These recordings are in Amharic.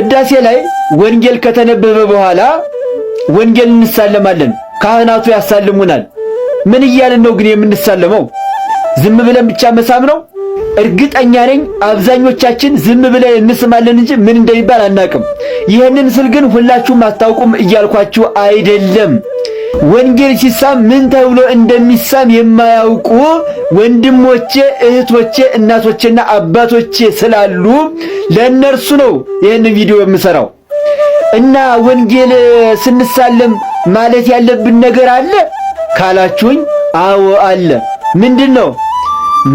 ቅዳሴ ላይ ወንጌል ከተነበበ በኋላ ወንጌል እንሳለማለን። ካህናቱ ያሳልሙናል። ምን እያልን ነው ግን የምንሳለመው? ዝም ብለን ብቻ መሳም ነው? እርግጠኛ ነኝ አብዛኞቻችን ዝም ብለን እንስማለን እንጂ ምን እንደሚባል አናቅም። ይህንን ስል ግን ሁላችሁም አታውቁም እያልኳችሁ አይደለም። ወንጌል ሲሳም ምን ተብሎ እንደሚሳም የማያውቁ ወንድሞቼ፣ እህቶቼ፣ እናቶቼና አባቶቼ ስላሉ ለእነርሱ ነው ይህንን ቪዲዮ የምሰራው። እና ወንጌል ስንሳለም ማለት ያለብን ነገር አለ ካላችሁኝ፣ አዎ አለ። ምንድን ነው?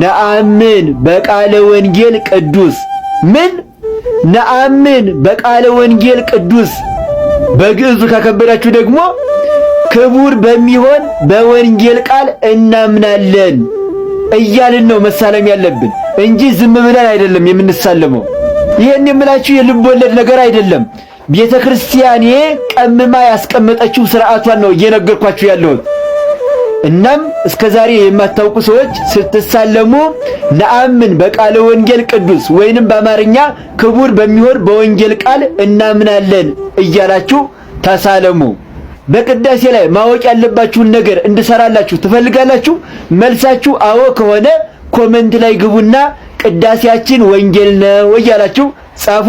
ነአምን በቃለ ወንጌል ቅዱስ። ምን? ነአምን በቃለ ወንጌል ቅዱስ። በግዕዙ ካከበዳችሁ ደግሞ ክቡር በሚሆን በወንጌል ቃል እናምናለን እያልን ነው መሳለም ያለብን እንጂ ዝም ብለን አይደለም የምንሳለመው። ይሄን የምላችሁ የልብ ወለድ ነገር አይደለም። ቤተ ክርስቲያኔ ቀምማ ያስቀመጠችው ሥርዓቷን ነው እየነገርኳችሁ ያለሁት። እናም እስከዛሬ የማታውቁ ሰዎች ስትሳለሙ ነአምን በቃለ ወንጌል ቅዱስ ወይንም በአማርኛ ክቡር በሚሆን በወንጌል ቃል እናምናለን እያላችሁ ተሳለሙ። በቅዳሴ ላይ ማወቅ ያለባችሁን ነገር እንድሰራላችሁ ትፈልጋላችሁ? መልሳችሁ አዎ ከሆነ ኮሜንት ላይ ግቡና ቅዳሴያችን ወንጌል ነው እያላችሁ ጻፉ።